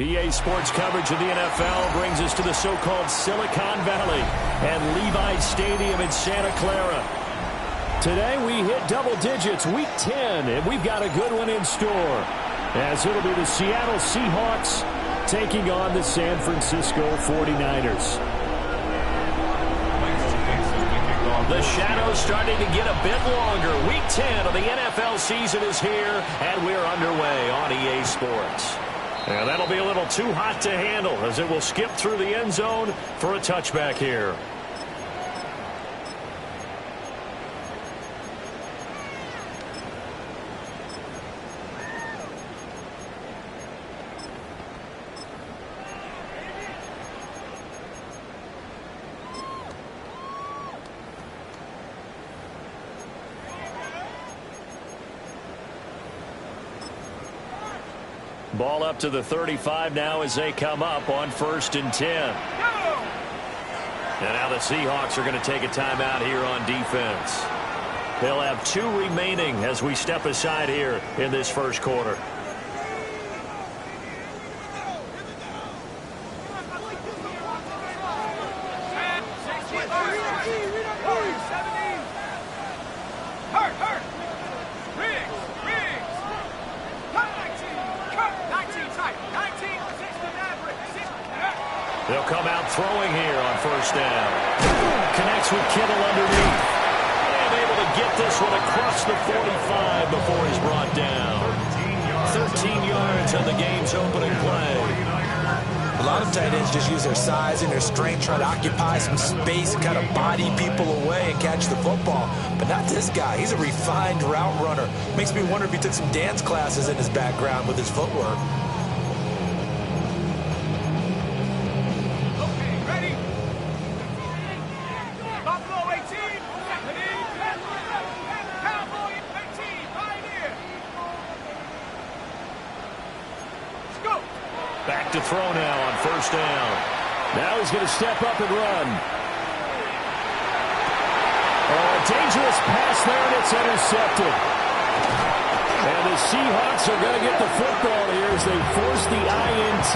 EA Sports coverage of the NFL brings us to the so-called Silicon Valley and Levi Stadium in Santa Clara. Today we hit double digits, Week 10, and we've got a good one in store, as it'll be the Seattle Seahawks taking on the San Francisco 49ers. The shadow's starting to get a bit longer. Week 10 of the NFL season is here, and we're underway on EA Sports. And that'll be a little too hot to handle, as it will skip through the end zone for a touchback here. Ball up to the 35 now as they come up on 1st and 10. And now the Seahawks are going to take a timeout here on defense. They'll have 2 remaining as we step aside here in this first quarter. They'll come out throwing here on 1st down. Connects with Kittle underneath. And able to get this one across the 45 before he's brought down. 13 yards on the game's opening play. A lot of tight ends just use their size and their strength, try to occupy some space, kind of body people away and catch the football. But not this guy. He's a refined route runner. Makes me wonder if he took some dance classes in his background with his footwork. Back to throw now on 1st down. Now he's going to step up and run. Oh, a dangerous pass there, and it's intercepted. And the Seahawks are going to get the football here as they force the INT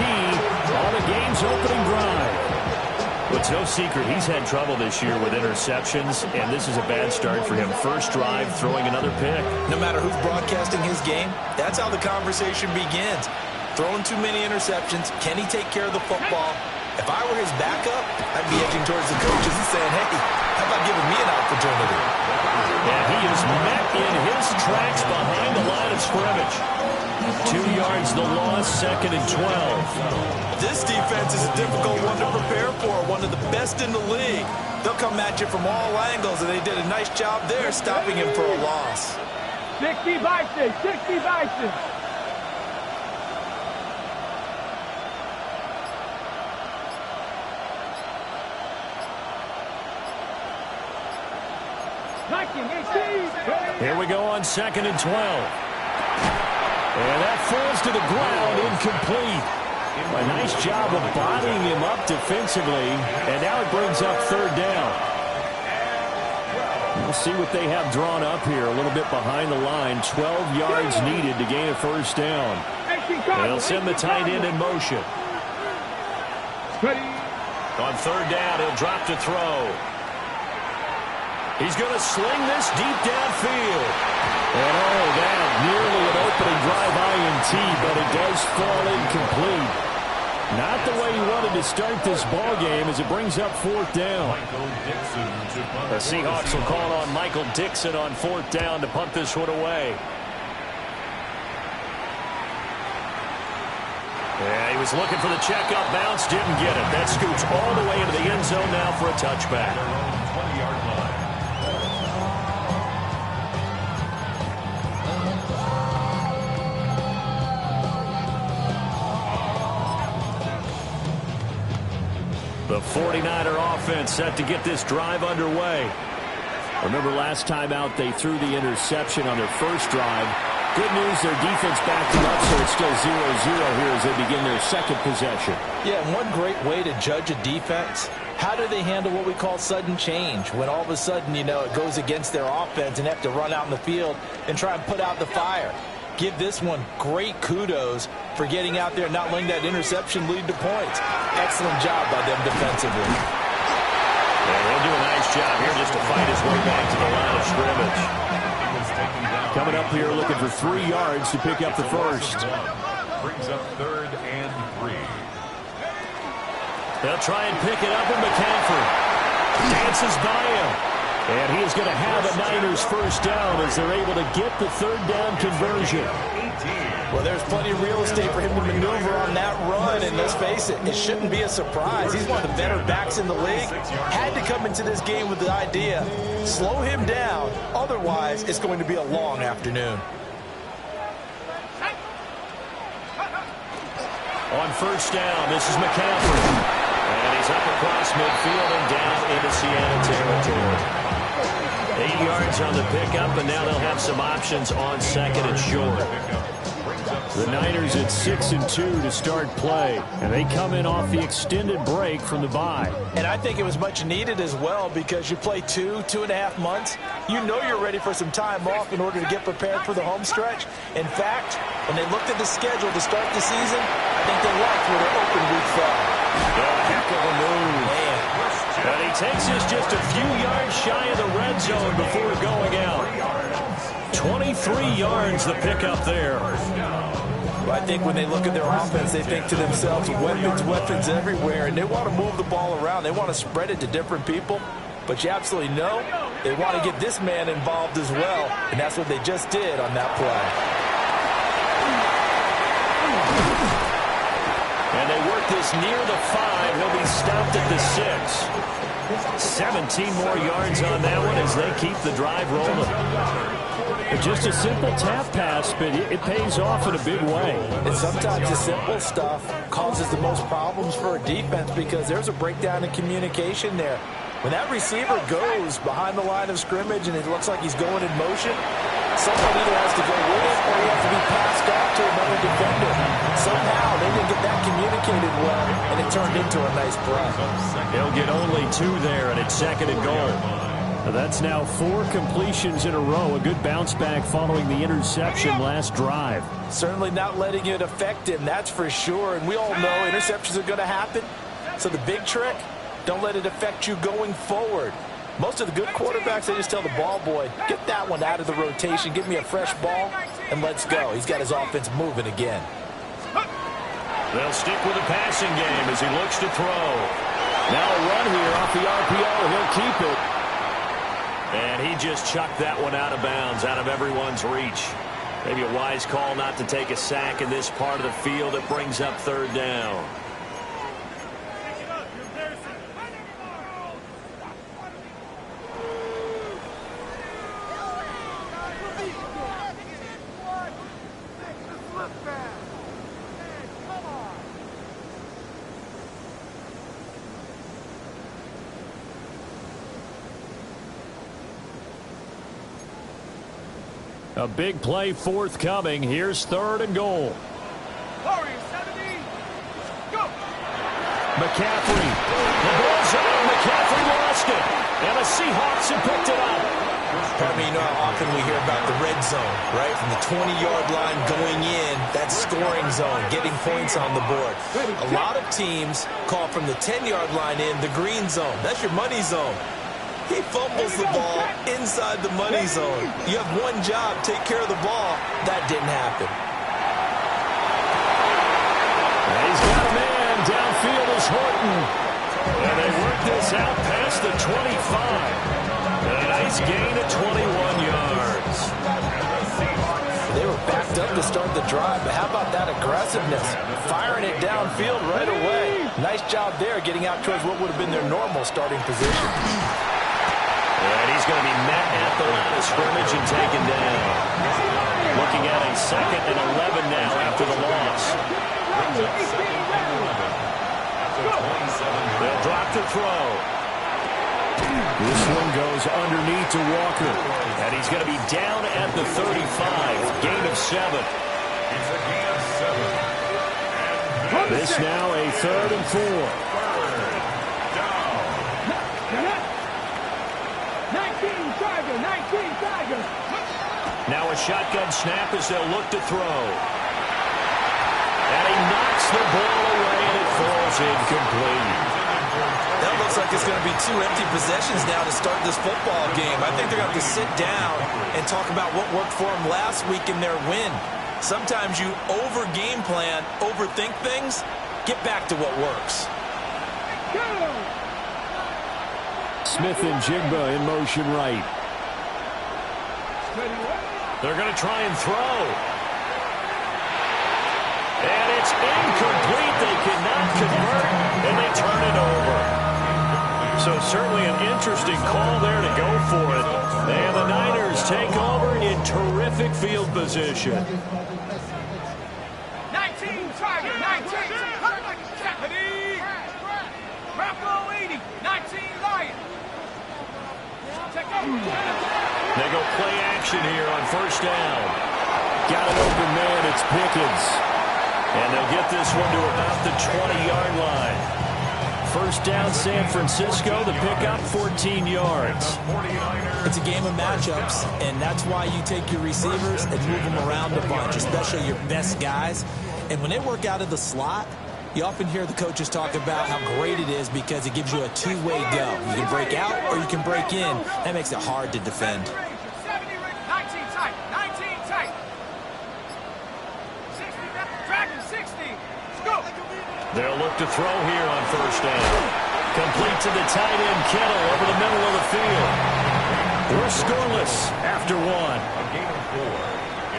on the game's opening drive. But it's no secret he's had trouble this year with interceptions, and this is a bad start for him. First drive, throwing another pick. No matter who's broadcasting his game, that's how the conversation begins. Throwing too many interceptions. Can he take care of the football? If I were his backup, I'd be edging towards the coaches and saying, hey, how about giving me an opportunity? And he is met in his tracks behind the line of scrimmage. 2 yards the loss, 2nd and 12. This defense is a difficult one to prepare for, one of the best in the league. They'll come at you from all angles, and they did a nice job there stopping him for a loss. 60 Bison, 60 Bison. Here we go on 2nd and 12. And that falls to the ground, incomplete. A nice job of bodying him up defensively. And now it brings up 3rd down. We'll see what they have drawn up here. A little bit behind the line. 12 yards needed to gain a 1st down. They'll send the tight end in motion. On 3rd down, he'll drop to throw. He's going to sling this deep downfield. And oh, that nearly an opening drive INT, but it does fall incomplete. Not the way he wanted to start this ball game as it brings up 4th down. The Seahawks will call on Michael Dixon on 4th down to punt this one away. Yeah, he was looking for the checkup bounce, didn't get it. That scoots all the way into the end zone now for a touchback. 20-yard line. The 49er offense set to get this drive underway. Remember last time out they threw the interception on their first drive. Good news, their defense backed them up, so it's still 0-0 here as they begin their second possession. Yeah, and one great way to judge a defense, how do they handle what we call sudden change? When all of a sudden, you know, it goes against their offense and they have to run out in the field and try and put out the fire. give this one great kudos for getting out there and not letting that interception lead to points. Excellent job by them defensively. Yeah, they'll do a nice job here just to fight his way back to the line of scrimmage. Coming up here looking for 3 yards to pick up the first. Brings up 3rd and 3. They'll try and pick it up, and McCaffrey dances by him. And he is going to have a Niners first down as they're able to get the 3rd down conversion. Well, there's plenty of real estate for him to maneuver on that run, and let's face it, it shouldn't be a surprise. He's one of the better backs in the league. Had to come into this game with the idea, slow him down, otherwise it's going to be a long afternoon. On first down, this is McCaffrey. And he's up across midfield and down into Seattle territory. 8 yards on the pickup, and now they'll have some options on 2nd and short. The Niners at 6-2 to start play, and they come in off the extended break from the bye. And I think it was much needed as well, because you play 2.5 months. You know you're ready for some time off in order to get prepared for the home stretch. In fact, when they looked at the schedule to start the season, I think they liked where their open week fell. Heck of a move. Man. And he takes us just a few yards shy of the red zone before going out. 23 yards the pickup there. Well, I think when they look at their offense, they think to themselves, weapons everywhere, and they want to move the ball around. They want to spread it to different people. But you absolutely know they want to get this man involved as well, and that's what they just did on that play. And they work this near the 5. He'll be stopped at the 6. 17 more yards on that one as they keep the drive rolling. Just a simple tap pass, but it pays off in a big way. And sometimes the simple stuff causes the most problems for a defense because there's a breakdown in communication there. When that receiver goes behind the line of scrimmage and it looks like he's going in motion, someone either has to go with it or he has to be passed off to another defender. Somehow they didn't get that communicated well, and it turned into a nice play. He'll get only 2 there, and it's 2nd and goal. That's now 4 completions in a row. A good bounce back following the interception last drive. Certainly not letting it affect him, that's for sure. And we all know interceptions are going to happen. So the big trick, don't let it affect you going forward. Most of the good quarterbacks, they just tell the ball boy, get that one out of the rotation, give me a fresh ball, and let's go. He's got his offense moving again. They'll stick with the passing game as he looks to throw. Now a run here off the RPO. He'll keep it. And he just chucked that one out of bounds, out of everyone's reach. Maybe a wise call not to take a sack in this part of the field. It brings up 3rd down. A big play forthcoming. Here's 3rd and goal. McCaffrey. The ball's out. McCaffrey lost it. And the Seahawks have picked it up. I mean, you know how often we hear about the red zone, right? From the 20-yard line going in, that scoring zone, getting points on the board. A lot of teams call from the 10-yard line in the green zone. That's your money zone. He fumbles the ball inside the money zone. You have one job, take care of the ball. That didn't happen. And he's got a man. Downfield is Horton. And they work this out past the 25. A nice gain of 21 yards. They were backed up to start the drive, but how about that aggressiveness? Firing it downfield right away. Nice job there, getting out towards what would have been their normal starting position. And he's going to be met at the line of scrimmage and taken down. Looking at a 2nd and 11 now after the loss. They'll drop to throw. This one goes underneath to Walker. And he's going to be down at the 35. Gain of 7. This now a 3rd and 4. 19 Tigers. Now a shotgun snap as they'll look to throw. And he knocks the ball away, and it falls incomplete. That looks like it's going to be 2 empty possessions now to start this football game. I think they're going to have to sit down and talk about what worked for them last week in their win. Sometimes you over-game plan, overthink things. Get back to what works. Smith and Jigba in motion right. They're going to try and throw. And it's incomplete. They cannot convert, and they turn it over. So certainly an interesting call there to go for it. And the Niners take over in terrific field position. 19 Tiger, 19. Bravo 80, 19 Lion. They go play action here on first down. Got an open man. It's Pickens. And they'll get this one to about the 20-yard line. First down, San Francisco. The pickup, 14 yards. It's a game of matchups, and that's why you take your receivers and move them around a bunch, especially your best guys. And when they work out of the slot, you often hear the coaches talk about how great it is because it gives you a two-way go. You can break out or you can break in. That makes it hard to defend. 19 tight, 19 tight. 60, Dragon 60. Let's go. They'll look to throw here on first down. Complete to the tight end, Kittle, over the middle of the field. We're scoreless after one. A gain of 4.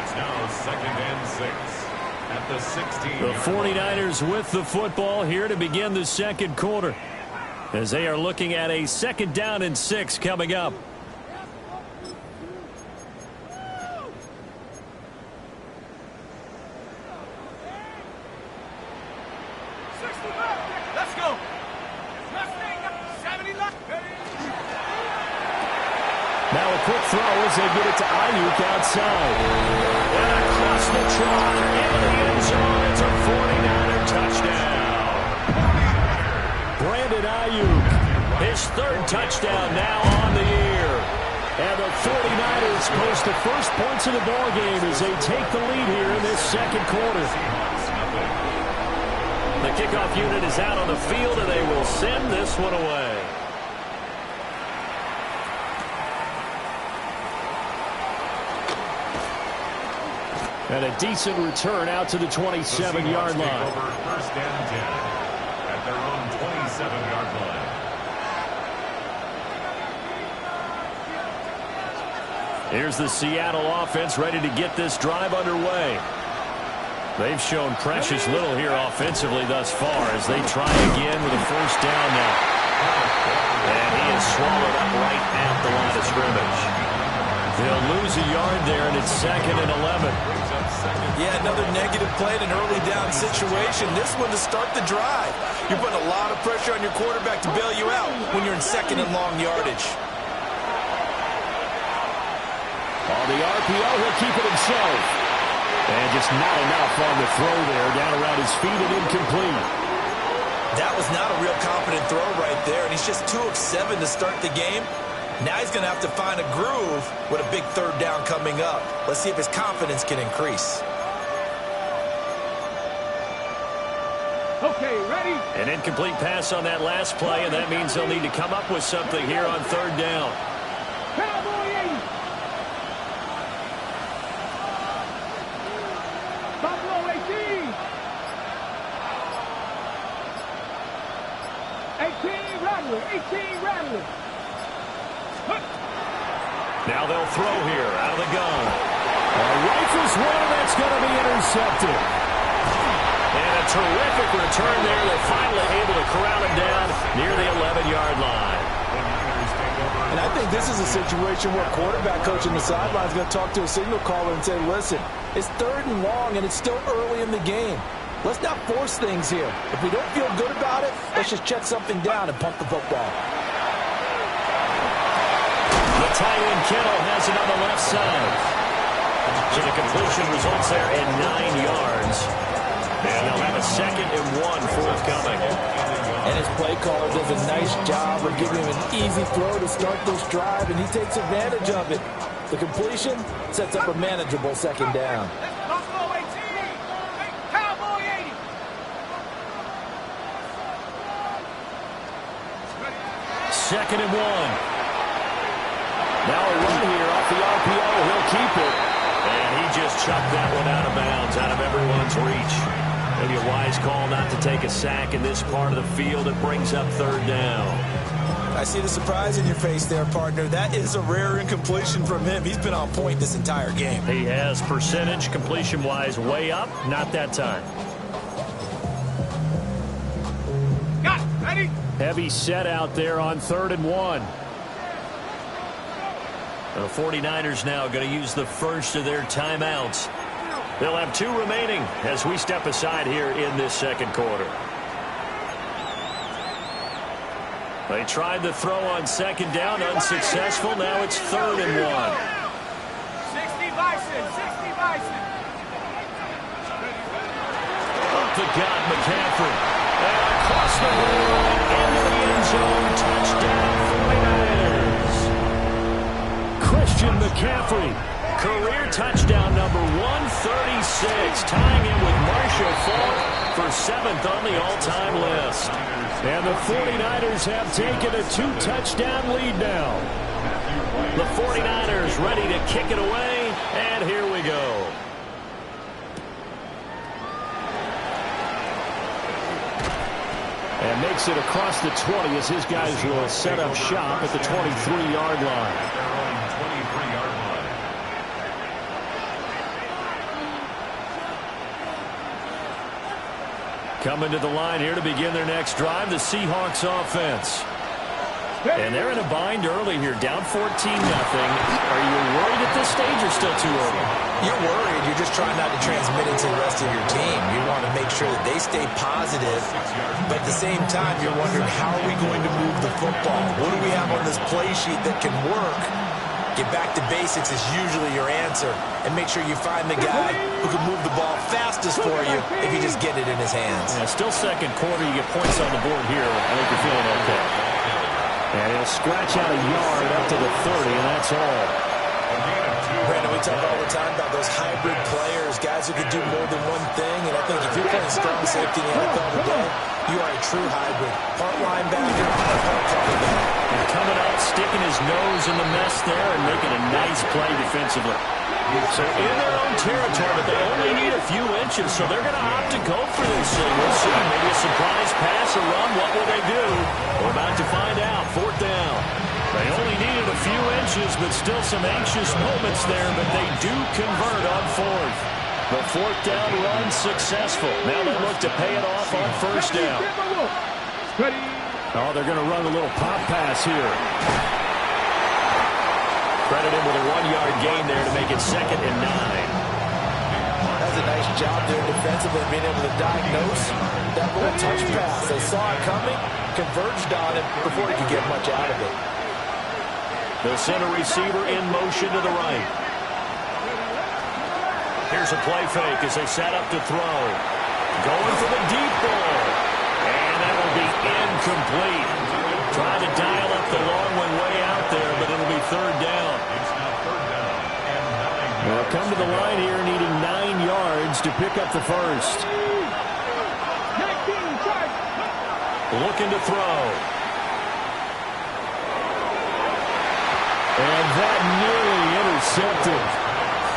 It's now 2nd and 6. At the 16. The 49ers with the football here to begin the second quarter, as they are looking at a 2nd down and 6 coming up. Let's go. 70 left. Now a quick throw as they get it to Ayuk outside. And across the trot into the end zone. It's a 49er touchdown. Brandon Ayuk, his 3rd touchdown now on the year. And the 49ers post the first points of the ball game as they take the lead here in this second quarter. The kickoff unit is out on the field, and they will send this one away. And a decent return out to the 27-yard line. Over first and 10 at their own 27-yard line. Here's the Seattle offense ready to get this drive underway. They've shown precious little here offensively thus far as they try again with a first down now. And he is swallowed up right at the line of scrimmage. They'll lose a yard there, and it's 2nd and 11. Yeah, another negative play in an early down situation. This one to start the drive. You're putting a lot of pressure on your quarterback to bail you out when you're in 2nd and long yardage. On the RPO, he'll keep it himself. And just not enough on the throw there, down around his feet and incomplete. That was not a real confident throw right there, and he's just 2 of 7 to start the game. Now he's going to have to find a groove with a big 3rd down coming up. Let's see if his confidence can increase. Okay, ready? An incomplete pass on that last play, and that means they'll need to come up with something here on 3rd down. Cowboy 80. Buffalo 18. 18 Rattler, 18 Rattler. Now they'll throw here out of the gun. Rifles one, that's going to be intercepted. And a terrific return there. They're finally able to corral him down near the 11-yard line. And I think this is a situation where quarterback coach in the sideline is going to talk to a signal caller and say, listen, it's 3rd and long, and it's still early in the game. Let's not force things here. If we don't feel good about it, let's just check something down and pump the football. The tight end Kittle has it on the left side. So the completion results there in 9 yards. And they'll have a 2nd and 1 forthcoming. And his play caller does a nice job of giving him an easy throw to start this drive, and he takes advantage of it. The completion sets up a manageable second down. Buffalo 18. Cowboy 80. Second and 1. Now a run here off the RPO. He'll keep it. And he just chucked that one out of bounds, out of everyone's reach. Maybe a wise call not to take a sack in this part of the field. It brings up third down. I see the surprise in your face there, partner. That is a rare incompletion from him. He's been on point this entire game. He has percentage completion-wise way up. Not that time. Got it. Ready? Heavy set out there on 3rd and 1. The 49ers now going to use the first of their timeouts. They'll have 2 remaining as we step aside here in this second quarter. They tried the throw on second down, unsuccessful. Now it's 3rd and 1. 60 Bison. 60 Bison. Up the gut, McCaffrey. And across the board into the end zone. Touchdown, 49ers. Christian McCaffrey. Career touchdown number 136. Tying him with Marshall Faulk for 7th on the all-time list. And the 49ers have taken a 2-touchdown lead now. The 49ers ready to kick it away, and here we go. And makes it across the 20 as his guys will set up shop at the 23-yard line. Coming to the line here to begin their next drive, the Seahawks offense. And they're in a bind early here, down 14-0. Are you worried at this stage or still too early? You're worried. You're just trying not to transmit it to the rest of your team. You want to make sure that they stay positive, but at the same time, you're wondering, how are we going to move the football? What do we have on this play sheet that can work? Get back to basics is usually your answer, and make sure you find the guy who can move the ball fastest for you if you just get it in his hands. Yeah, still second quarter. You get points on the board here. I think you're feeling okay. And he'll scratch out a yard up to the 30, and that's all. Brandon, we talk all the time about those hybrid players, guys who can do more than one thing, and I think if you're playing strong safety in the NFL today, you are a true hybrid. Part linebacker, part quarterback. And coming up, sticking his nose in the mess there and making a nice play defensively. So in their own territory, but they only need a few inches, so they're going to opt to go for this thing. We'll see. Maybe a surprise pass or run. What will they do? We're about to find out. 4th down. They only needed a few inches, but still some anxious moments there, but they do convert on 4th. The 4th down run successful. Now they look to pay it off on 1st down. Oh, they're going to run a little pop pass here. Credit him with a 1-yard gain there to make it 2nd and 9. That's a nice job there defensively, being able to diagnose that little touch pass. They saw it coming, converged on it before he could get much out of it. The center receiver in motion to the right. Here's a play fake as they set up to throw. Going for the deep ball. And that'll be incomplete. Trying to dial up the long one way out there, but it'll be 3rd down. They'll come to the line here needing 9 yards to pick up the first. Looking to throw. And that nearly intercepted.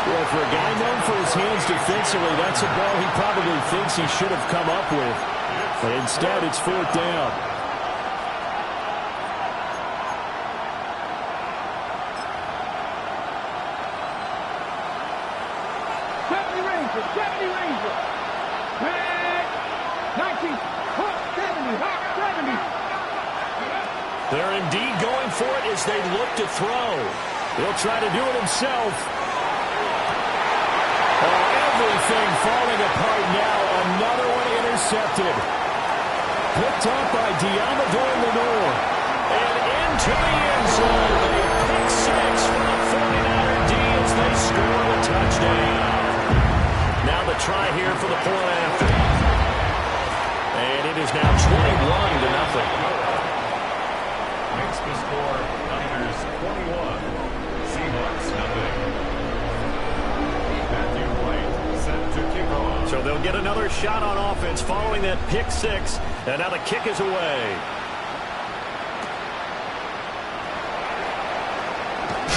Well, for a guy known for his hands defensively, that's a ball he probably thinks he should have come up with. But instead, it's 4th down. They're indeed going for it as they look to throw. He'll try to do it himself. Oh, everything falling apart now. Another one intercepted. Picked up by Diamador Lenore. And into the end zone. A pick 6 for the 49er D as they score a touchdown. Now the try here for the point after. And it is now 21-0. Makes the score Niners 21, Seahawks nothing. Matthew White set to kick off. So they'll get another shot on offense following that pick six. And now the kick is away.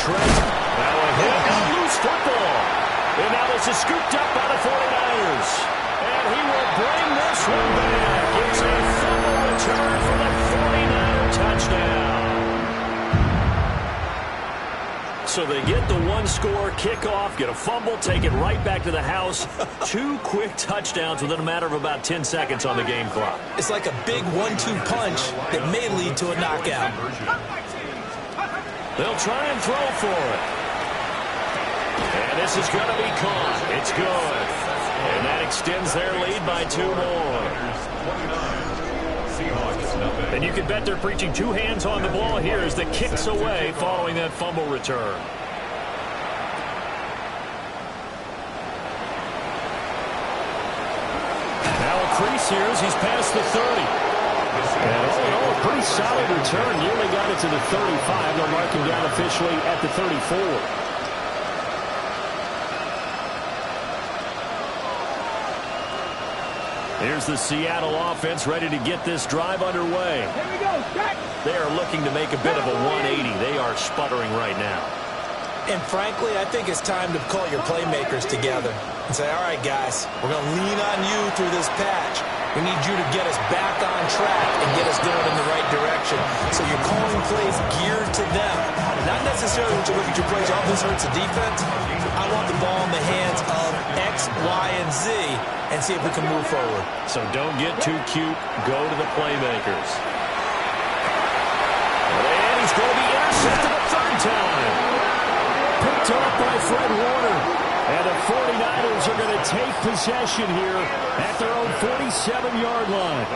Trent, that one hit on loose football. And now this is scooped up by the 49ers. And he will bring this one back. It's a fumble return for the 49er touchdown. So they get the one-score kickoff, get a fumble, take it right back to the house. 2 quick touchdowns within a matter of about 10 seconds on the game clock. It's like a big 1-2 punch that may lead to a knockout. They'll try and throw for it. And this is going to be caught. It's good. And that extends their lead by 2 more. And you can bet they're preaching 2 hands on the ball here as the kick's away following that fumble return. Now a crease here as he's past the 30. And all in all, a pretty solid return. Nearly got it to the 35. They'll mark him down officially at the 34. Here's the Seattle offense ready to get this drive underway. Here we go. Jack. They are looking to make a bit of a 180. They are sputtering right now. And frankly, I think it's time to call your playmakers together and say, all right, guys, we're going to lean on you through this patch. We need you to get us back on track and get us going in the right direction. So you're calling plays geared to them. Not necessarily when you look at your plays, oh, this hurts the defense. I want the ball in the hands of X, Y, and Z and see if we can move forward. So don't get too cute. Go to the playmakers. And he's going to be intercepted a 3rd time. Picked up by Fred Warner. And the 49ers are going to take possession here at their own 47-yard line.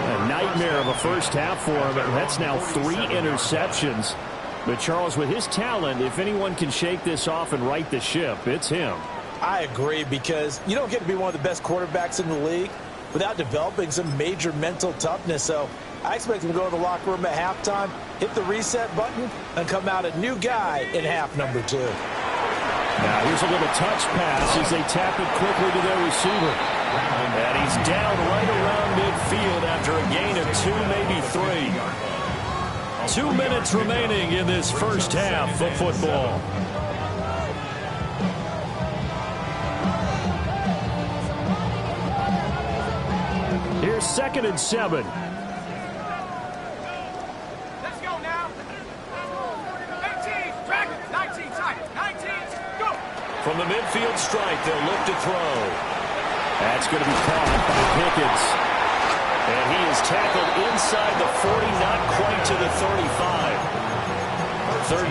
A nightmare of a first half for him. That's now 3 interceptions. But, Charles, with his talent, if anyone can shake this off and right the ship, it's him. I agree, because you don't get to be one of the best quarterbacks in the league without developing some major mental toughness. So I expect him to go to the locker room at halftime, hit the reset button, and come out a new guy in half number 2. Now here's a little touch pass as they tap it quickly to their receiver. And he's down right around midfield after a gain of 2, maybe 3. 2 minutes remaining in this first half of football. Here's 2nd and 7. Let's go now. 18. Track it. 19 side. 19. Go. From the midfield strike, they'll look to throw. That's going to be caught by Pickens. And he is tackled inside the 40, not quite to the 35.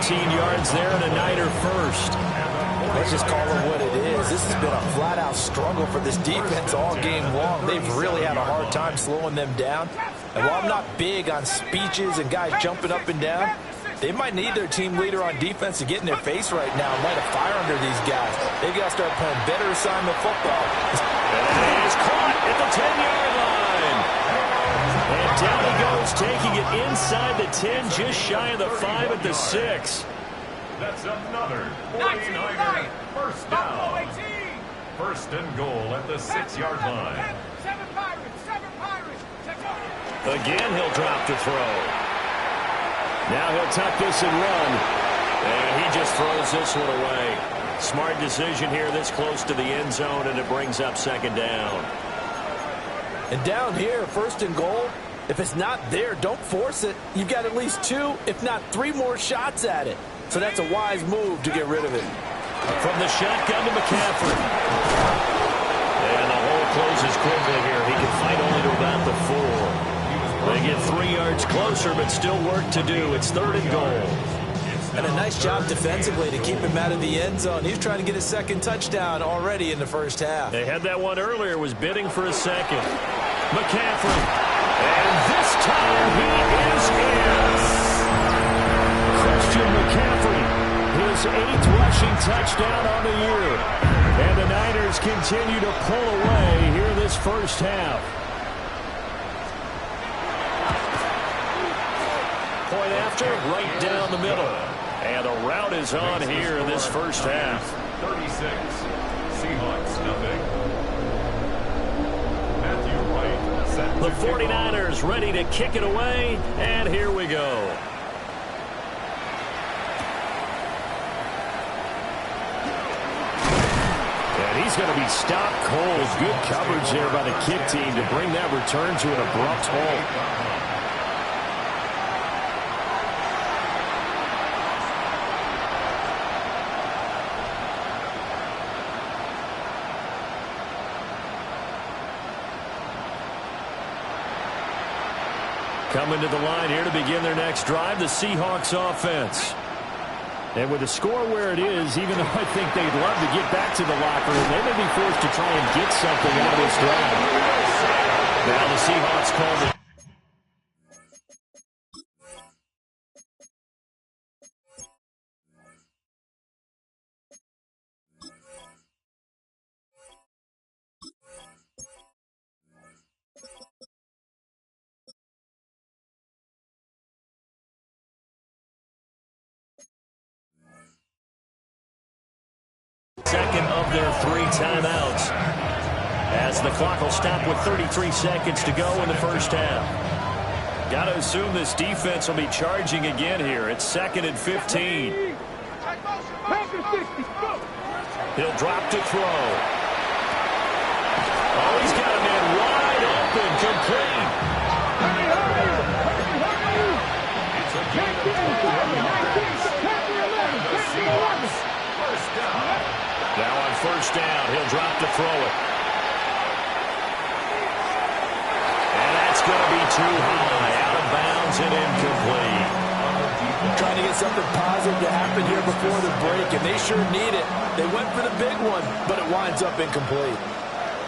13 yards there and a Niner first. Let's just call it what it is. This has been a flat-out struggle for this defense all game long. They've really had a hard time slowing them down. And while I'm not big on speeches and guys jumping up and down, they might need their team leader on defense to get in their face right now and light a fire under these guys. They've got to start playing better assignment football. And he is caught at the 10-yard line. And down he goes, taking it inside the 10, just shy of the 5 at the 6. That's another 49er first down. 18. First and goal at the 6-yard line. 7 Pirates. 7 Pirates. Again, he'll drop to throw. Now he'll tuck this and run. And he just throws this one away. Smart decision here this close to the end zone, and it brings up 2nd down. And down here, 1st and goal, if it's not there, don't force it. You've got at least 2, if not 3 more shots at it. So that's a wise move to get rid of it. From the shotgun to McCaffrey. And the hole closes quickly here. He can fight only to about the 4. They get 3 yards closer, but still work to do. It's 3rd and goal. And a nice job defensively to keep him out of the end zone. He's trying to get his 2nd touchdown already in the first half. They had that one earlier, was bidding for a 2nd. McCaffrey. And this time he is in. Christian McCaffrey, his 8th rushing touchdown on the year. And the Niners continue to pull away here in this first half. Point after, right down the middle. And a rout is on here in this first half. 36. Seahawks, nothing. Matthew Wright set The to kick 49ers ready to kick it away, and here we go. And he's going to be stopped cold. Good coverage there by the kick team to bring that return to an abrupt halt. Coming to the line here to begin their next drive, the Seahawks offense. And with the score where it is, even though I think they'd love to get back to the locker room, they may be forced to try and get something out of this drive. Now the Seahawks call the second of their 3 timeouts, as the clock will stop with 33 seconds to go in the first half. Got to assume this defense will be charging again here. It's 2nd and 15. He'll drop to throw. Oh, he's got a man wide open, complete. It's a gain of 12 yards. The Seahawks, first down. Now on first down, he'll drop to throw it. And that's going to be too high, out of bounds and incomplete. Trying to get something positive to happen here before the break, and they sure need it. They went for the big one, but it winds up incomplete.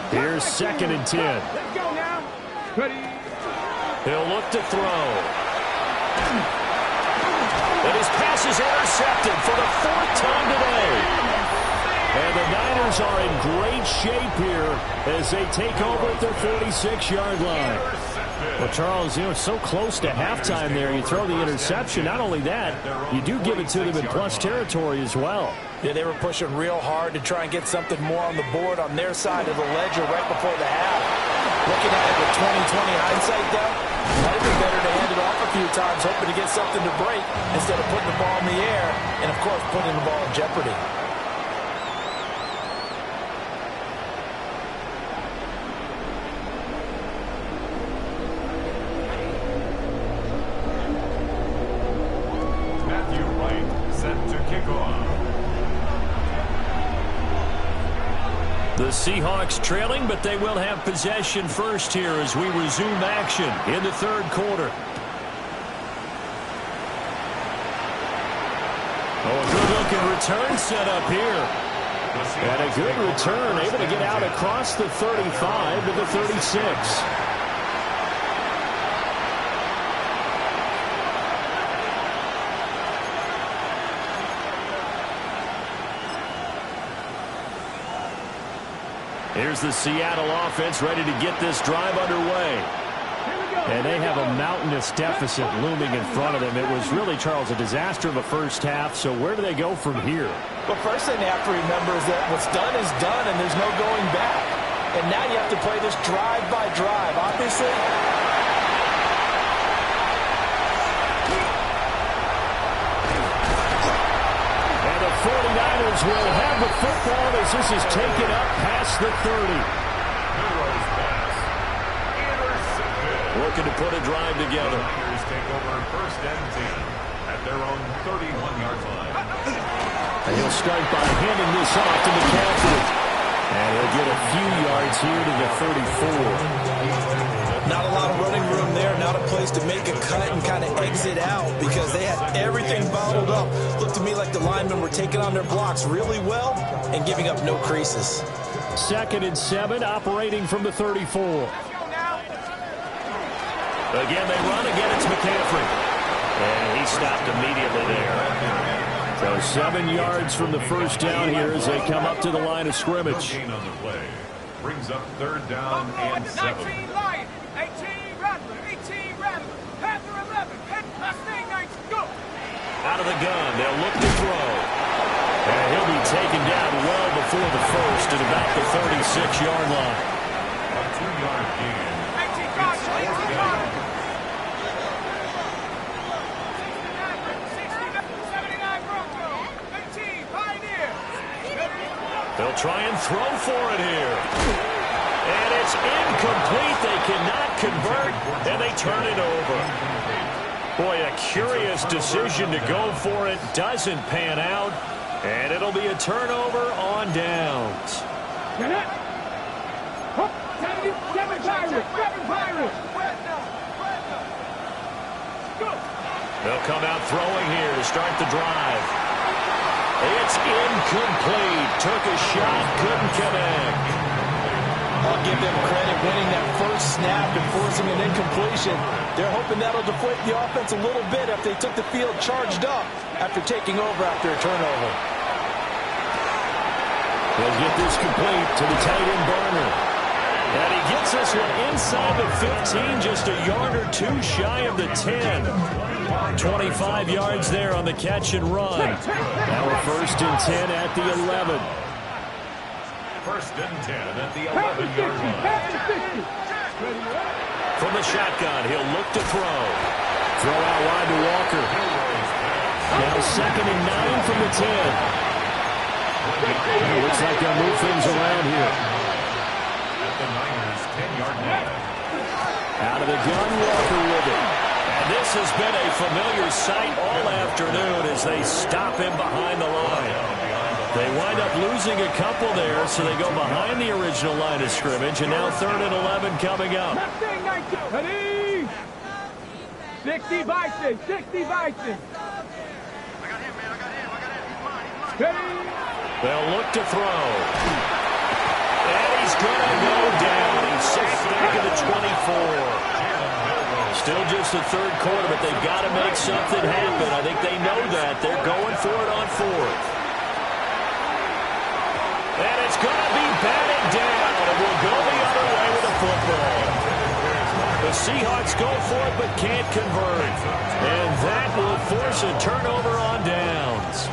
Here's 2nd and 10. Let's go now. Ready. He'll look to throw. And his pass is intercepted for the 4th time today. And the Niners are in great shape here as they take over at their 46-yard line. Well, Charles, you know, so close to halftime there. You throw the interception. Not only that, you do give it to them in plus territory as well. Yeah, they were pushing real hard to try and get something more on the board on their side of the ledger right before the half. Looking at it with 20/20 hindsight, though, might have been better to hand it off a few times, hoping to get something to break instead of putting the ball in the air and, of course, putting the ball in jeopardy. Matthew Wright set to kick off. The Seahawks trailing, but they will have possession first here as we resume action in the 3rd quarter. Oh, a good-looking return set up here. And a good return, able to get out across the 35 to the 36. Here's the Seattle offense ready to get this drive underway. And they have a mountainous deficit looming in front of them. It was really, Charles, a disaster of a first half. So where do they go from here? Well, first thing they have to remember is that what's done is done, and there's no going back. And now you have to play this drive by drive. Obviously, and the 49ers will have the football as this is taken up past the 30. Looking to put a drive together. The Niners take over 1st and 10 at their own 31-yard line. And he'll start by handing this off to McCaffrey. And he'll get a few yards here to the 34. not a lot of running room there, not a place to make a cut and kind of exit out because they had everything bottled up. Looked to me like the linemen were taking on their blocks really well and giving up no creases. 2nd and 7, operating from the 34. Again, they run. Again, it's McCaffrey. And he stopped immediately there. So 7 yards from the first down here as they come up to the line of scrimmage. Gain on the play. Brings up 3rd down and 7. 19 Lion, 18 Rattler, 18 Rattler, Panther 11, Mustang 9, go! Out of the gun. They'll look to throw. And he'll be taken down well before the first at about the 36-yard line. A 2-yard gain. They'll try and throw for it here. And it's incomplete. They cannot convert, and they turn it over. Boy, a curious decision to go for it. Doesn't pan out, and it'll be a turnover on downs. They'll come out throwing here to start the drive. It's incomplete. Took a shot, couldn't connect. I'll give them credit winning that first snap and forcing an incompletion. They're hoping that'll deflate the offense a little bit if they took the field charged up after taking over after a turnover. They'll get this complete to the tight end Barner. And he gets this one inside the 15, just a yard or two shy of the 10. 25 yards there on the catch and run. Now a 1st and 10 at the 11. 1st and 10 at the 11-yard line. From the shotgun, he'll look to throw. Throw out wide to Walker. Now 2nd and 9 from the 10. It looks like they'll move things around here. At the Niners' 10-yard line. Out of the gun, Walker with it. And this has been a familiar sight all afternoon as they stop him behind the line. They wind up losing a couple there, so they go behind the original line of scrimmage, and now 3rd and 11 coming up. 60 Bison, 60 Bison. They'll look to throw. And he's going to go down. He's sacked back at the 24. Still just the 3rd quarter, but they've got to make something happen. I think they know that. They're going for it on 4th. And it's going to be batted down. And we'll go the other way with the football. The Seahawks go for it, but can't convert. And that will force a turnover on downs.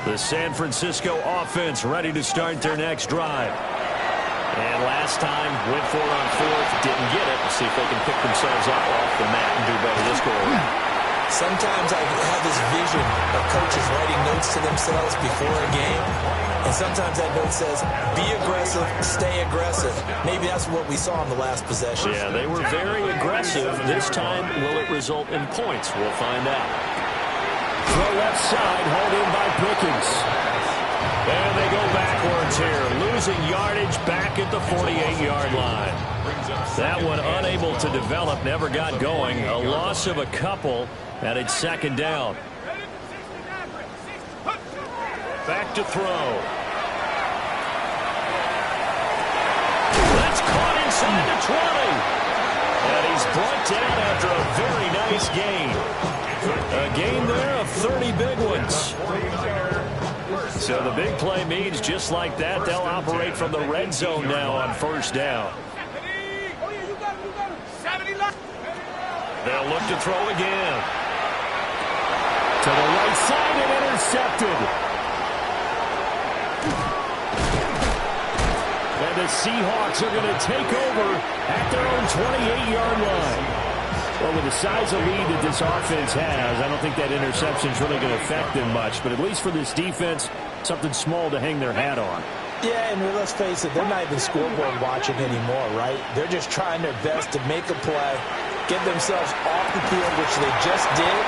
The San Francisco offense ready to start their next drive. And last time, went for it on 4th, didn't get it. See if they can pick themselves up off the mat and do better this go around. Sometimes I have this vision of coaches writing notes to themselves before a game. And sometimes that note says, be aggressive, stay aggressive. Maybe that's what we saw in the last possession. Yeah, they were very aggressive. This time, will it result in points? We'll find out. Throw left side, hauled in by Pickens. And they go backwards here, losing yardage back at the 48-yard line. That one unable to develop, never got going. A loss of a couple, and it's 2nd down. Back to throw. That's caught inside the 20. And he's brought down after a very nice gain. A gain there of 30 big ones. So the big play means just like that, they'll operate from the red zone now on 1st down. They'll look to throw again. To the right side and intercepted. And the Seahawks are going to take over at their own 28-yard line. Well, with the size of lead that this offense has, I don't think that interception is really going to affect them much. But at least for this defense, something small to hang their hat on. Yeah, and let's face it, they're not even scoreboard watching anymore, right? They're just trying their best to make a play, get themselves off the field, which they just did,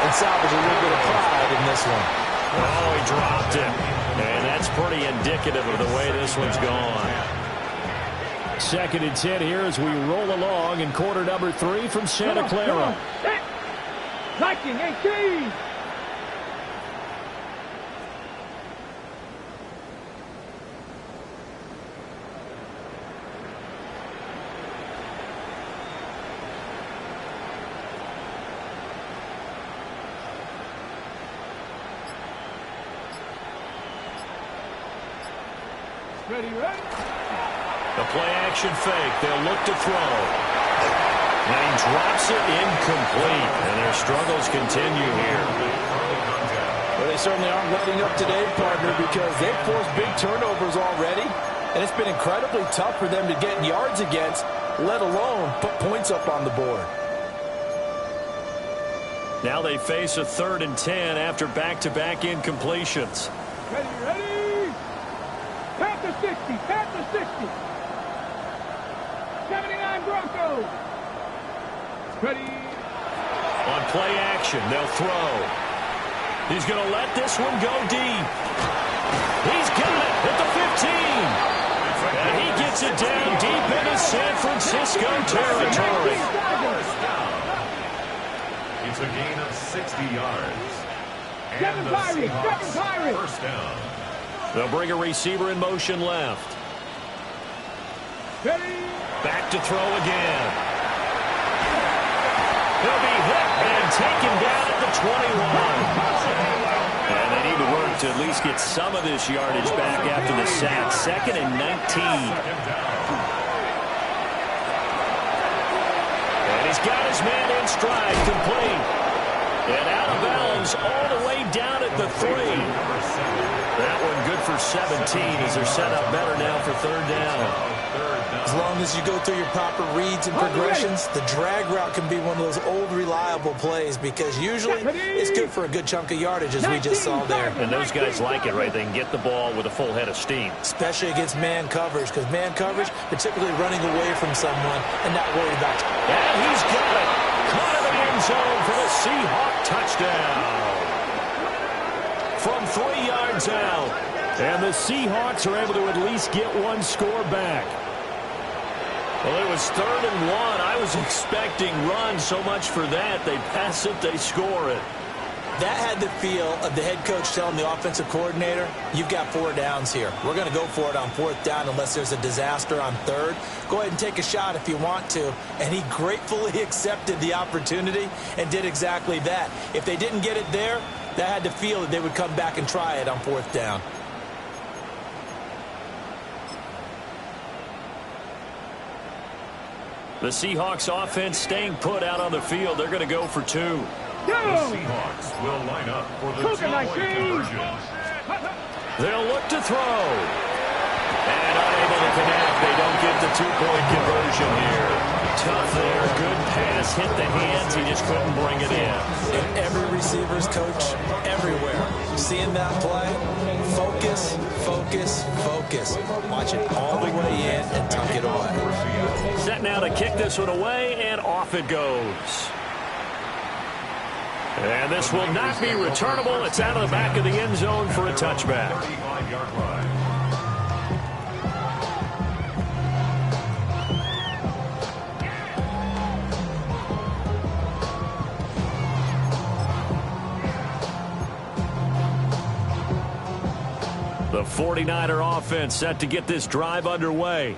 and salvage a little bit of pride in this one. Oh, he dropped it. And that's pretty indicative of the way this one's gone. 2nd and 10 here as we roll along in quarter number 3 from Santa Clara. Liking 18. Ready, ready. The play-action fake. They'll look to throw. And he drops it incomplete. And their struggles continue here. Well, they certainly aren't letting up today, partner, because they've forced big turnovers already, and it's been incredibly tough for them to get yards against, let alone put points up on the board. Now they face a 3rd and 10 after back-to-back incompletions. Ready. Panther 60, Panther 60. 79 Broncos. Ready. On play action, they'll throw. He's going to let this one go deep. He's got it at the 15. And he gets it down deep into San Francisco territory. It's a gain of 60 yards. Seven Pirates. First down. They'll bring a receiver in motion left. Ready. Back to throw again. He'll be hit and taken down at the 21. And they need to work to at least get some of this yardage back after the sack. 2nd and 19. And he's got his man in stride, complete. And out of bounds all the way down at the 3. That one good for 17 as they're set up better now for 3rd down. As long as you go through your proper reads and progressions, the drag route can be one of those old reliable plays because usually it's good for a good chunk of yardage as we just saw there. And those guys like it, right? They can get the ball with a full head of steam. Especially against man coverage because man coverage, particularly running away from someone and not worried about you. And he's got it. Caught in the end zone for the Seahawk touchdown. From 3 yards out. And the Seahawks are able to at least get one score back. Well, it was 3rd and 1. I was expecting run so much for that. They pass it, they score it. That had the feel of the head coach telling the offensive coordinator, you've got 4 downs here. We're going to go for it on 4th down unless there's a disaster on 3rd. Go ahead and take a shot if you want to. And he gratefully accepted the opportunity and did exactly that. If they didn't get it there, that had the feel that they would come back and try it on 4th down. The Seahawks offense staying put out on the field. They're going to go for 2. The Seahawks will line up for the 2-point conversion. They'll look to throw. And unable to connect. They don't get the 2-point conversion here. Tough there. Good pass. Hit the hands. He just couldn't bring it in. And every receiver's coach everywhere. Seeing that play, focus, focus, focus. Watch it all the way in and tuck it away. Set now to kick this one away, and off it goes. And this will not be returnable. It's out of the back of the end zone for a touchback. 35-yard line. The 49er offense set to get this drive underway.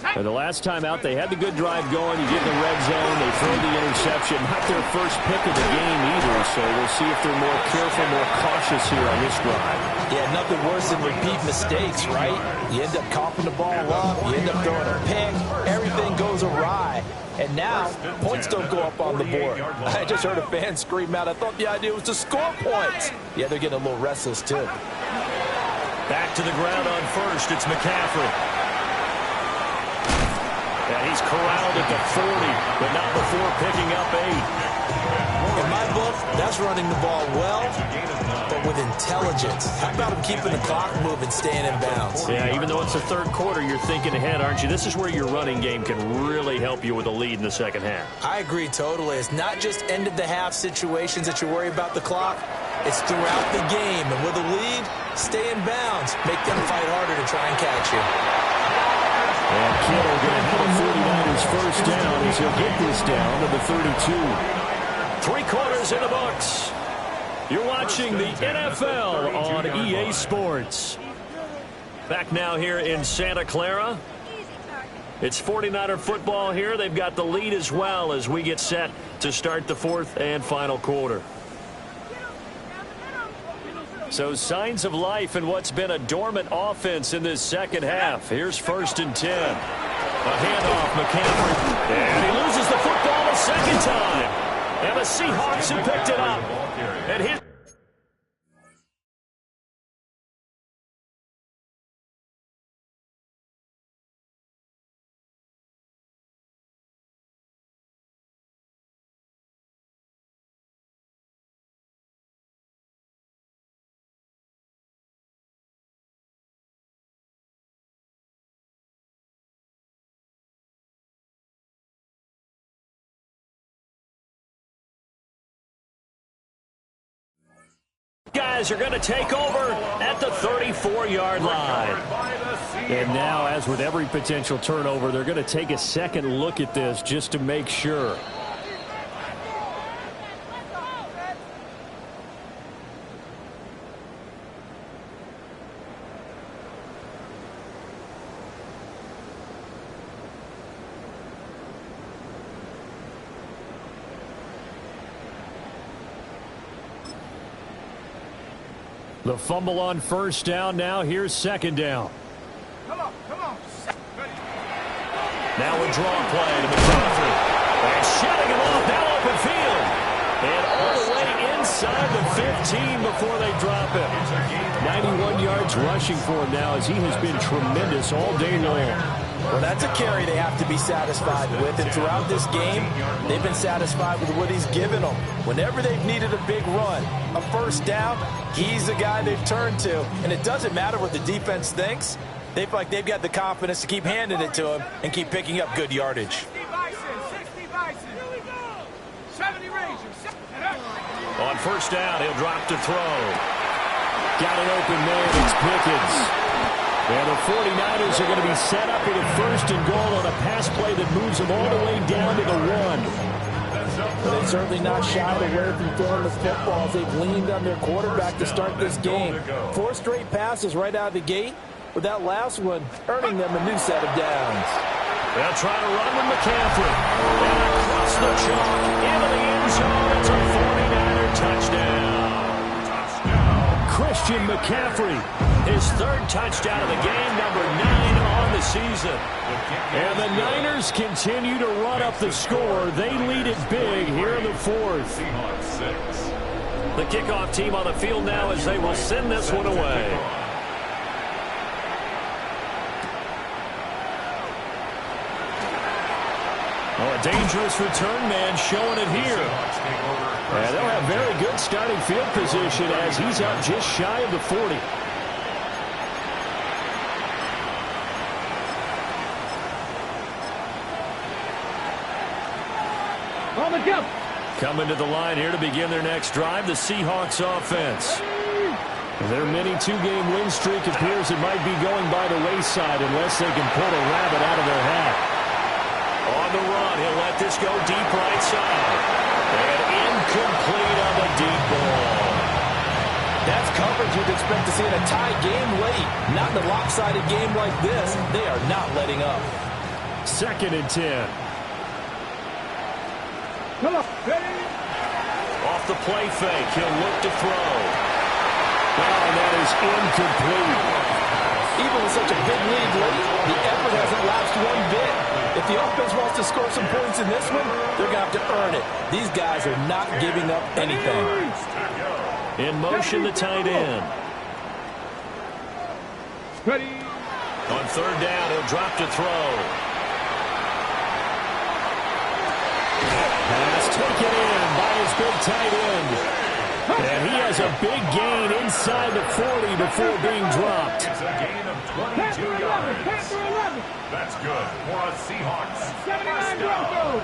And the last time out, they had the good drive going. You get in the red zone, they throw the interception. Not their first pick of the game either, so we'll see if they're more careful, more cautious here on this drive. Yeah, nothing worse than repeat mistakes, right? You end up coughing the ball up, you end up throwing a pick, everything goes awry. And now, points don't go up on the board. I just heard a fan scream out, I thought the idea was to score points. Yeah, they're getting a little restless, too. Back to the ground on first, it's McCaffrey. And he's corralled at the 40, but not before picking up 8. In my book, that's running the ball well, but with intelligence. How about him keeping the clock moving, staying in bounds? Yeah, even though it's the 3rd quarter, you're thinking ahead, aren't you? This is where your running game can really help you with a lead in the 2nd half. I agree totally. It's not just end-of-the-half situations that you worry about the clock. It's throughout the game. And with a lead, stay in bounds. Make them fight harder to try and catch you. And Kittle going to have a 49ers first down as he'll get this down to the 32. 3 quarters in the books. You're watching the NFL on EA Sports. Back now here in Santa Clara. It's 49er football here. They've got the lead as well as we get set to start the 4th and final quarter. So signs of life in what's been a dormant offense in this 2nd half. Here's 1st and 10. A handoff, McCaffrey. And he loses the football a 2nd time. And the Seahawks have picked it up. And his guys are going to take over at the 34-yard line. And now, as with every potential turnover, they're going to take a second look at this just to make sure. The fumble on first down. Now here's second down. Come on. Now a draw play to McCaffrey. And shutting him off now open field. And all the way inside the 15 before they drop him. 91 yards rushing for him now as he has been tremendous all day long. Well, that's a carry they have to be satisfied with. And throughout this game, they've been satisfied with what he's given them. Whenever they've needed a big run, a first down, he's the guy they've turned to. And it doesn't matter what the defense thinks. They feel like they've got the confidence to keep handing it to him and keep picking up good yardage. 60 Bison. Here we go. 70 Rangers. On first down, he'll drop to throw. Got an open man. It's Pickens. And the 49ers are going to be set up with a first and goal on a pass play that moves them all the way down to the 1. But they've certainly not shied away from throwing the football as they've leaned on their quarterback to start this game. 4 straight passes right out of the gate, with that last one earning them a new set of downs. They'll try to run with McCaffrey. And across the chalk into the end zone. It's a 49er touchdown. Christian McCaffrey, his 3rd touchdown of the game, number 9 on the season. And the Niners continue to run up the score. They lead it big here in the 4th. The kickoff team on the field now as they will send this one away. Oh, a dangerous return man showing it here. And they'll have very good starting field position as he's out just shy of the 40. On the jump. Coming to the line here to begin their next drive, the Seahawks offense. Their mini 2-game win streak appears it might be going by the wayside unless they can pull a rabbit out of their hat. On the run, he'll let this go deep right side. And incomplete on the deep ball. That's coverage you'd expect to see in a tie game late. Not in a lopsided game like this. They are not letting up. 2nd and 10. Come on. Ready. Off the play fake, he'll look to throw. Well, and that is incomplete. Even with such a big lead late, the effort hasn't lapsed one bit. If the offense wants to score some points in this one, they're going to have to earn it. These guys are not giving up anything. In motion, the tight end. Ready. On 3rd down, he'll drop to throw. Pass taken in by his big tight end. And he has a big gain inside the 40 before being dropped. It's a gain of 22 yards. That's good for a Seahawks. 79 Broncos.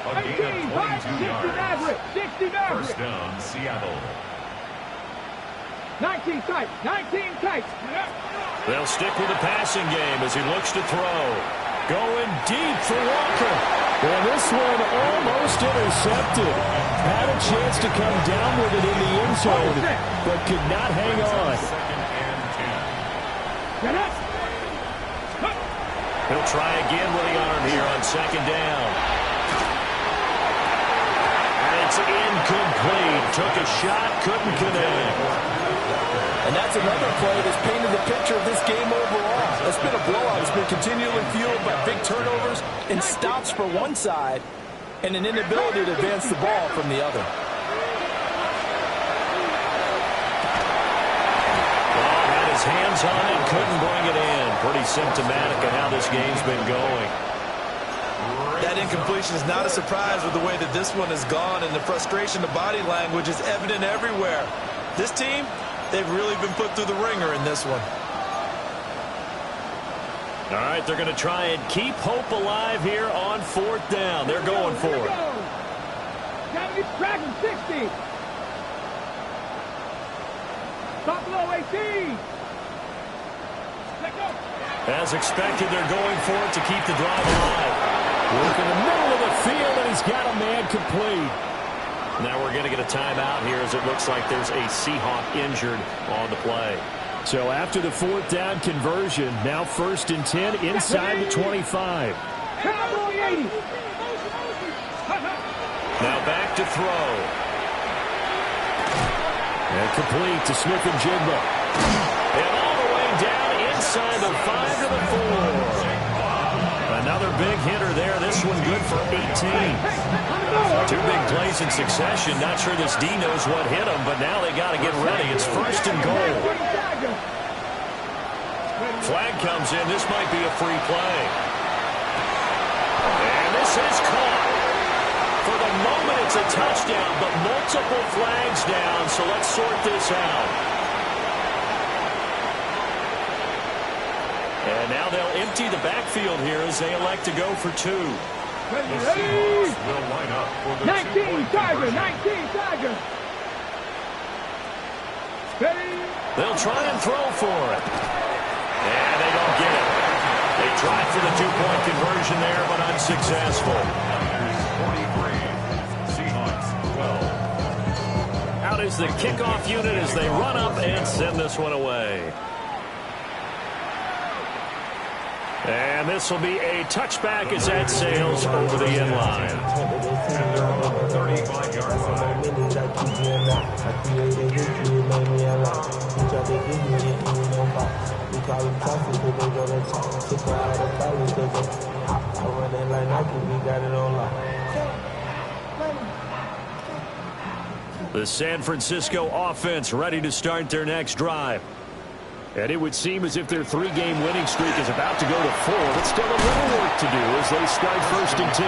A gain of 22 yards. 60 Maverick. First down, Seattle. 19 tight. They'll stick with the passing game as he looks to throw. Going deep for Walker. And this one almost intercepted. Had a chance to come down with it in the end zone, but could not hang on. 2nd and 10. He'll try again with the arm here on 2nd down. And it's incomplete. Took a shot, couldn't connect. And that's another play that's painted the picture of this game overall. It's been a blowout. It's been continually fueled by big turnovers and stops for one side and an inability to advance the ball from the other. Well, had his hands on it, couldn't bring it in. Pretty symptomatic of how this game's been going. That incompletion is not a surprise with the way that this one has gone, and the frustration, the body language is evident everywhere. This team, they've really been put through the ringer in this one. All right, they're going to try and keep hope alive here on 4th down. They're going for it. Dragon 60. Stop low, 18. Let go. As expected, they're going for it to keep the drive alive. Work in the middle of the field, and he's got a man complete. Now we're going to get a timeout here as it looks like there's a Seahawk injured on the play. So after the 4th down conversion, now 1st and 10 inside the 25. Now back to throw. And complete to Smith and Jigba. And all the way down inside the 5 to the 4. Another big hitter there. This one good for 18. 2 big plays in succession. Not sure this D knows what hit him, but now they got to get ready. It's 1st and goal. Flag comes in. This might be a free play. And this is caught. For the moment, it's a touchdown, but multiple flags down, so let's sort this out. And now they'll empty the backfield here as they elect to go for 2. The Seahawks will line up for the 19 Tiger, 19 Tiger. They'll try and throw for it. And they don't get it. They tried for the 2-point conversion there, but unsuccessful. Out is the kickoff unit as they run up and send this one away. And this will be a touchback as that sails over the end line. And they're on the 35-yard line. The San Francisco offense ready to start their next drive. And it would seem as if their 3-game winning streak is about to go to 4, but still a little work to do as they start 1st and 10.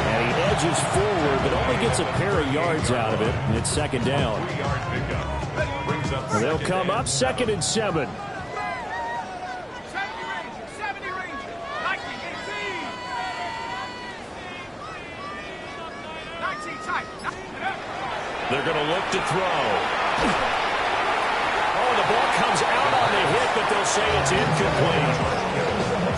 And he edges forward, but only gets a pair of yards out of it, and it's 2nd down. And they'll come up 2nd and 7. 70 Ranger, 19 tight. They're going to look to throw. The ball comes out on the hit, but they'll say it's incomplete.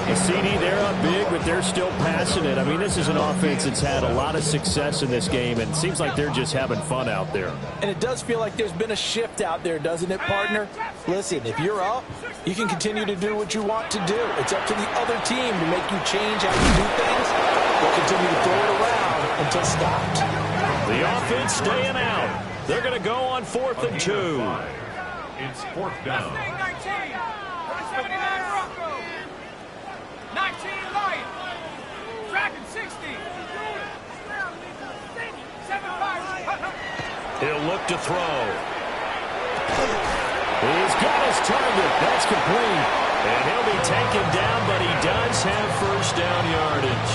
The CD, they're up big, but they're still passing it. I mean, this is an offense that's had a lot of success in this game, and it seems like they're just having fun out there. And it does feel like there's been a shift out there, doesn't it, partner? Listen, if you're up, you can continue to do what you want to do. It's up to the other team to make you change how you do things. They'll continue to throw it around until stopped. The offense staying out. They're going to go on 4th and 2. It's 4th down. 19, 79 Bronco. 19 Lion. Dragon 60. 75. He'll look to throw. He's got his target. That's complete. And he'll be taken down, but he does have 1st down yardage.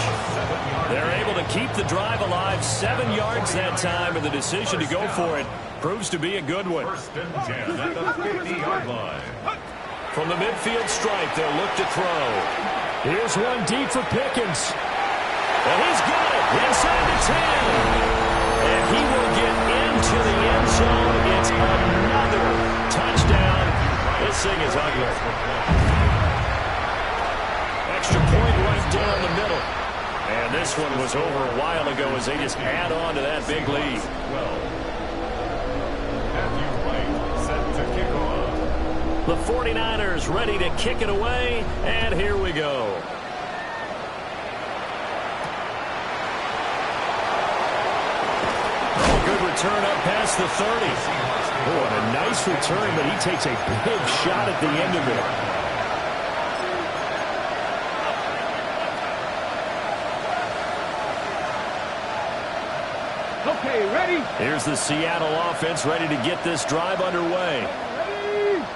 They're able to keep the drive alive. 7 yards that time, and the decision to go for it proves to be a good one. 1st and 10 at the 50-yard line. From the midfield stripe, they'll look to throw. Here's one deep for Pickens. And he's got it inside the 10. And he will get into the end zone. It's another touchdown. This thing is ugly. Extra point right down the middle. And this one was over a while ago as they just add on to that big lead. The 49ers ready to kick it away, and here we go. Oh, good return up past the 30. Oh, and a nice return, but he takes a big shot at the end of it. Okay, ready? Here's the Seattle offense ready to get this drive underway.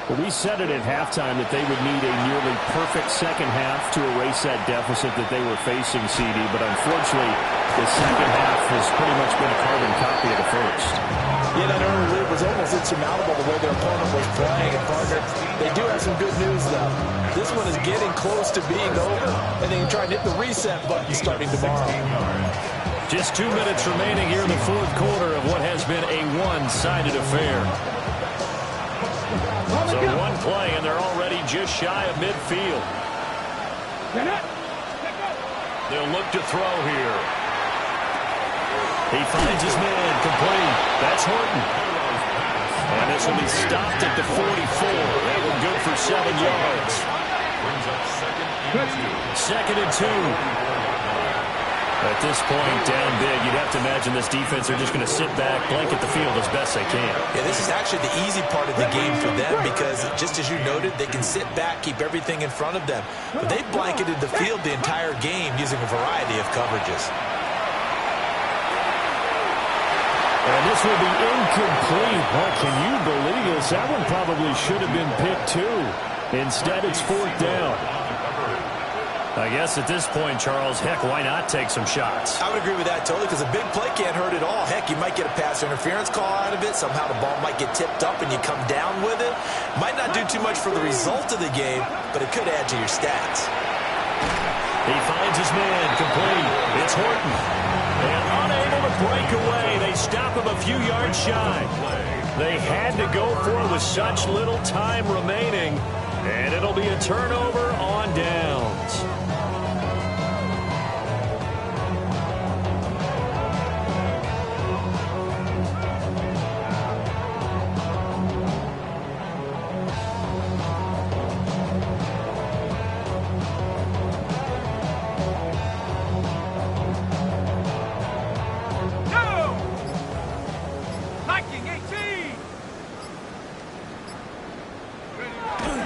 Well, we said it at halftime that they would need a nearly perfect second half to erase that deficit that they were facing, CD, but unfortunately, the second half has pretty much been a carbon copy of the first. Yeah, that early lead was almost insurmountable the way their opponent was playing. And, partner, they do have some good news, though. This one is getting close to being over, and they can try and hit the reset button starting tomorrow. Just 2 minutes remaining here in the 4th quarter of what has been a one-sided affair. So one play, and they're already just shy of midfield. They'll look to throw here. He finds his man, complete. That's Horton. And this will be stopped at the 44. That one good for 7 yards. Second and 2. At this point, down big, you'd have to imagine this defense are just going to sit back, blanket the field as best they can. Yeah, this is actually the easy part of the game for them because, just as you noted, they can sit back, keep everything in front of them. But they blanketed the field the entire game using a variety of coverages. And this will be incomplete. Well, can you believe this? That one probably should have been picked too. Instead, it's 4th down. I guess at this point, Charles, heck, why not take some shots? I would agree with that totally because a big play can't hurt at all. Heck, you might get a pass interference call out of it. Somehow the ball might get tipped up and you come down with it. Might not do too much for the result of the game, but it could add to your stats. He finds his man, complete. It's Horton. And unable to break away. They stop him a few yards shy. They had to go for it with such little time remaining. And it'll be a turnover on downs.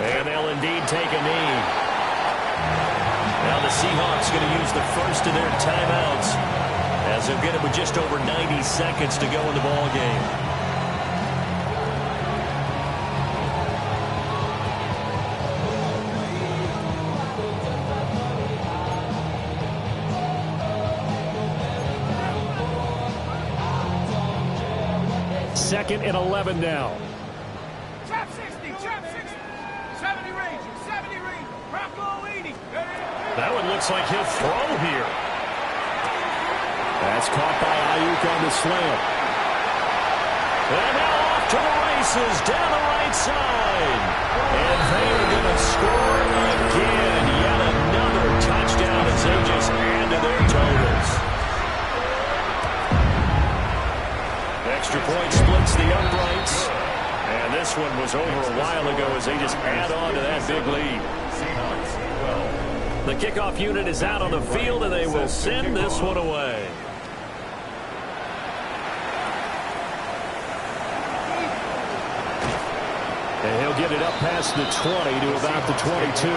And they'll indeed take a knee. Now the Seahawks going to use the first of their timeouts as they'll get it with just over 90 seconds to go in the ball game. Second and 11 now. Chop 60, chop 60. 70 Ranger, 70 Ranger. Bronco 80. That one looks like he'll throw here. That's caught by Ayuk on the slant. And now off to the races down the right side. And they are going to score again. Yet another touchdown as they just add to their totals. Extra point splits the uprights. And this one was over a while ago as they just add on to that big lead. The kickoff unit is out on the field, and they will send this one away. And he'll get it up past the 20 to about the 22.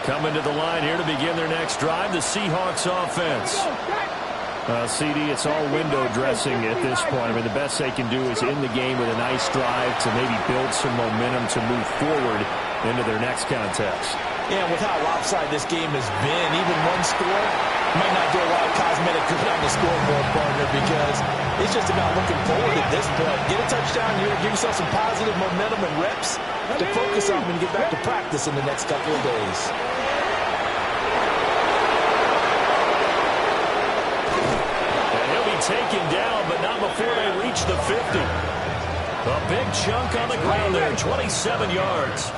Coming to the line here to begin their next drive, the Seahawks offense. CD, it's all window dressing at this point. I mean, the best they can do is in the game with a nice drive to maybe build some momentum to move forward into their next contest. Yeah, with how lopsided this game has been, even one score might not do a lot of cosmetic good on the scoreboard, partner, because it's just about looking forward at this point. Get a touchdown here, give yourself some positive momentum and reps to focus on when you get back to practice in the next couple of days. Taken down, but not before they reach the 50. A big chunk on the ground there, 27 yards.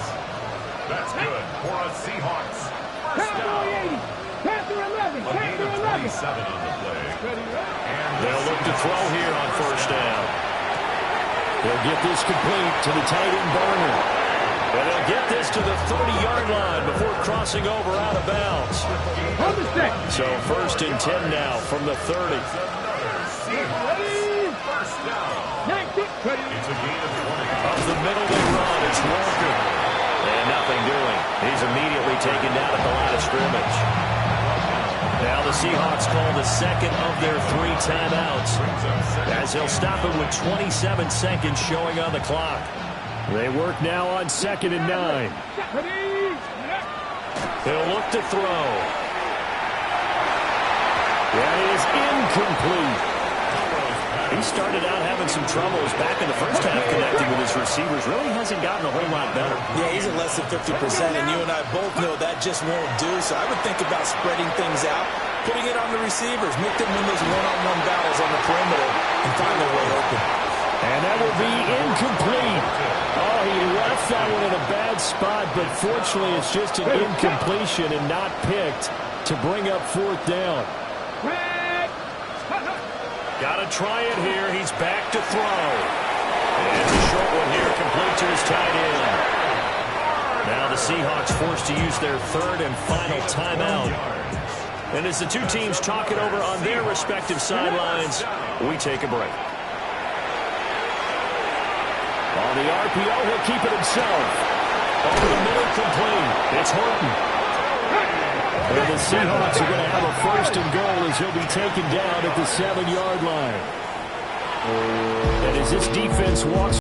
That's good for a Seahawks. First Cowboy down. 80. Panther 11. A gain Panther of 11. 27 on the play. And They'll look to throw here on first down. They'll get this complete to the tight end Barner. And they'll get this to the 30-yard line before crossing over out of bounds. Hold the set. So first and 10 now from the 30. first down. It's a gain of 20. Up the middle they run. It's Walker. And nothing doing. He's immediately taken down at the line of scrimmage. Now the Seahawks call the second of their 3 timeouts as they'll stop it with 27 seconds showing on the clock. They work now on 2nd and 9. They'll look to throw. That is incomplete. He started out having some troubles back in the first half connecting with his receivers. Really hasn't gotten a whole lot better. Yeah, he's at less than 50%, and you and I both know that just won't do. So I would think about spreading things out, putting it on the receivers, make them win those one-on-one battles on the perimeter, and find their way open. And that will be incomplete. Oh, he left that one in a bad spot, but fortunately it's just an incompletion and not picked to bring up fourth down. Got to try it here. He's back to throw. And a short one here, complete to his tight end. Now the Seahawks forced to use their third and final timeout. And as the two teams talk it over on their respective sidelines, we take a break. On the RPO, he'll keep it himself. Over the middle, complete. It's Horton. And the Seahawks are going to have a first and goal as he'll be taken down at the 7-yard line. And as this defense walks